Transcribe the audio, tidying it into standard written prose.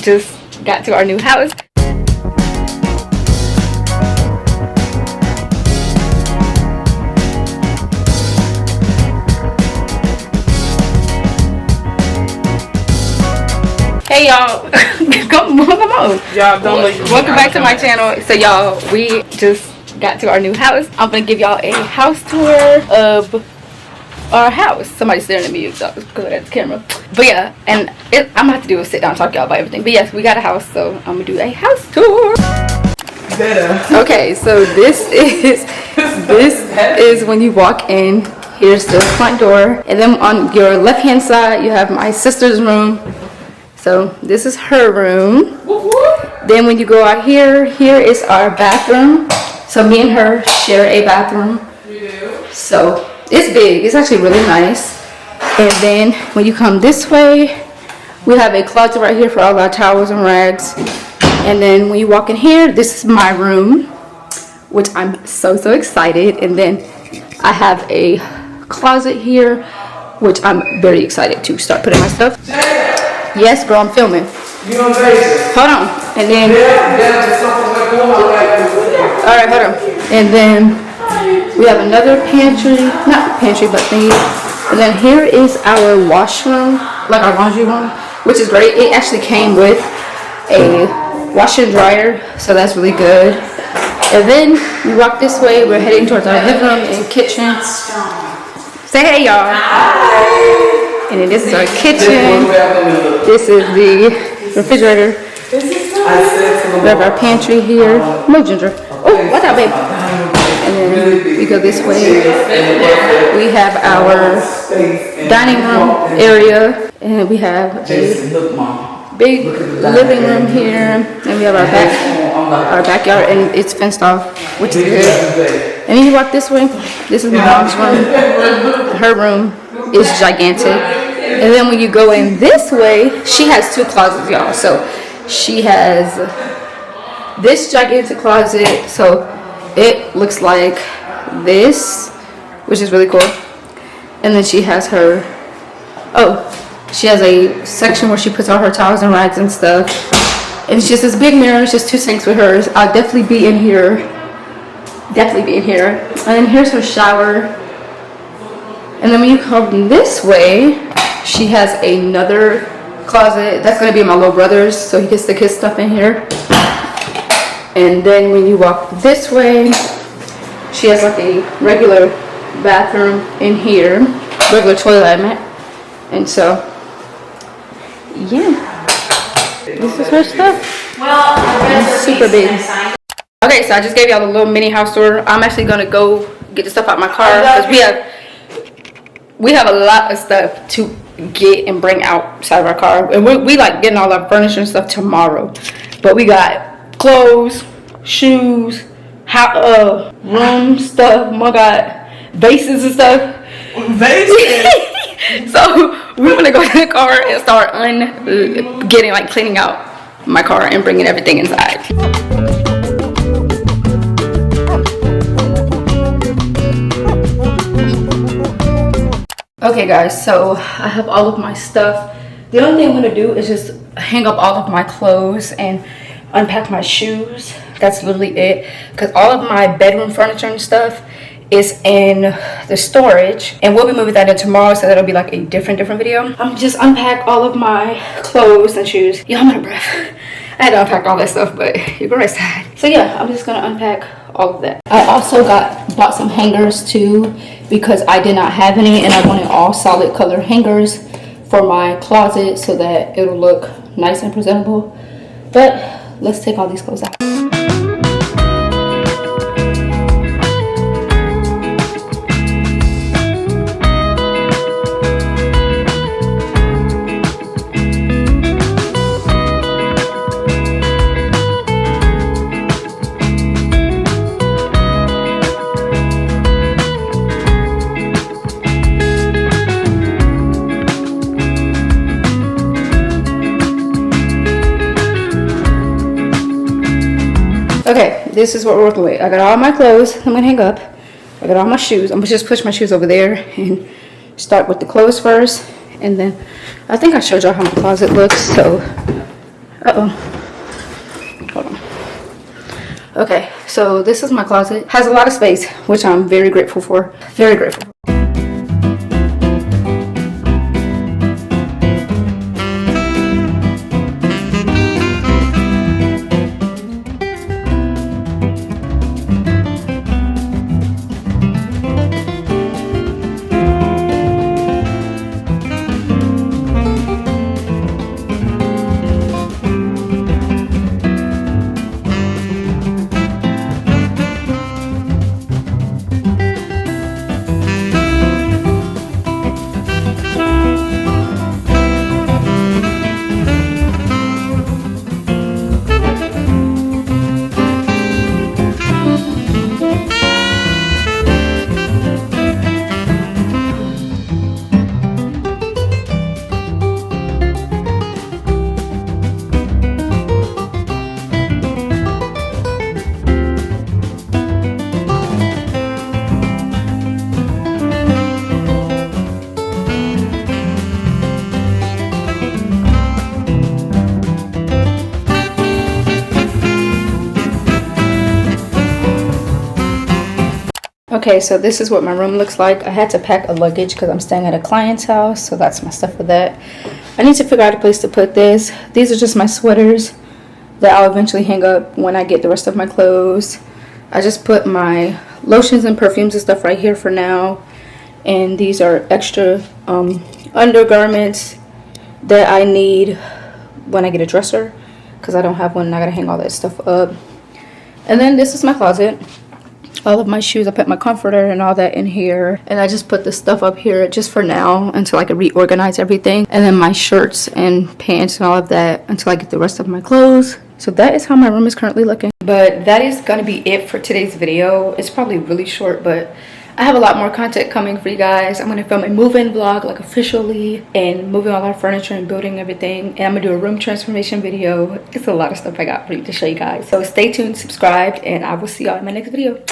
just got to our new house. Hey y'all, come on. Y'all don't welcome back to my channel. So y'all, we just got to our new house. I'm gonna give y'all a house tour of our house. Somebody's staring at me, so because that's the camera. But yeah, and I'm gonna have to do a sit down talk y'all about everything. But yes, we got a house, so I'm gonna do a house tour. Jada. Okay, so this is when you walk in. Here's the front door, and then on your left hand side you have my sister's room. So this is her room. Then when you go out here is our bathroom. So me and her share a bathroom. So it's big. It's actually really nice. And then when you come this way, we have a closet right here for all our towels and rags. And then when you walk in here, this is my room, which I'm so excited. And then I have a closet here, which I'm very excited to start putting my stuff. Yes, bro, I'm filming. Hold on. And then alright, hold on. And then we have another pantry, not pantry, but thingy. And then here is our washroom, like our laundry room, which is great. It actually came with a washer and dryer, so that's really good. And then we walk this way, we're heading towards our living room and kitchen. Say hey, y'all. Hi. And then this is our kitchen. This is the refrigerator. We have our pantry here. No ginger. Oh, watch out, babe. And then we go this way. We have our dining room area. And we have a big living room here. And we have our backyard, and it's fenced off, which is good. And then you walk this way. This is my mom's room. Her room is gigantic. And then when you go in this way, she has two closets, y'all. So she has this gigantic closet, so it looks like this, which is really cool. And then she has her, she has a section where she puts all her towels and rags and stuff. And it's just this big mirror. It's just two sinks with hers. I'll definitely be in here. And then here's her shower. And then when you come this way, she has another closet. That's going to be my little brother's, so he can stick his stuff in here. And then when you walk this way, she has like a regular bathroom in here. Regular toilet, I meant. And so, yeah. This is her stuff. It's super big. Okay, so I just gave y'all a little mini house tour. I'm actually going to go get the stuff out of my car, because we have a lot of stuff to get and bring outside of our car, and we like getting all our furniture and stuff tomorrow. But we got clothes, shoes, room stuff. My God, vases and stuff. Vases. So we're gonna go to the car and start cleaning out my car and bringing everything inside. Okay guys, so I have all of my stuff. The only thing I'm gonna do is just hang up all of my clothes and unpack my shoes. That's literally it, because all of my bedroom furniture and stuff is in the storage, and we'll be moving that in tomorrow, so that'll be like a different video. I'm just unpack all of my clothes and shoes. Yeah, I'm out of breath. I had to unpack all that stuff, but you're right side. So yeah, I'm just gonna unpack all of that. I also bought some hangers too, because I did not have any, and I wanted all solid color hangers for my closet so that it'll look nice and presentable. But let's take all these clothes out. Okay, this is what we're working with. I got all my clothes I'm gonna hang up. I got all my shoes. I'm gonna just push my shoes over there and start with the clothes first. And then I think I showed y'all how my closet looks, so Hold on. Okay, so this is my closet. Has a lot of space, which I'm very grateful for. Very grateful. Okay, so this is what my room looks like. I had to pack a luggage because I'm staying at a client's house, so that's my stuff for that. I need to figure out a place to put this. These are just my sweaters that I'll eventually hang up when I get the rest of my clothes. I just put my lotions and perfumes and stuff right here for now. And these are extra undergarments that I need when I get a dresser, because I don't have one and I gotta hang all that stuff up. And then this is my closet. All of my shoes, I put my comforter and all that in here, and I just put this stuff up here just for now until I can reorganize everything. And then my shirts and pants and all of that until I get the rest of my clothes. So that is how my room is currently looking. But that is gonna be it for today's video. It's probably really short, but I have a lot more content coming for you guys. I'm gonna film a move-in vlog, like officially, and moving all our furniture and building everything. And I'm gonna do a room transformation video. It's a lot of stuff I got for you to show you guys. So stay tuned, subscribe, and I will see y'all in my next video.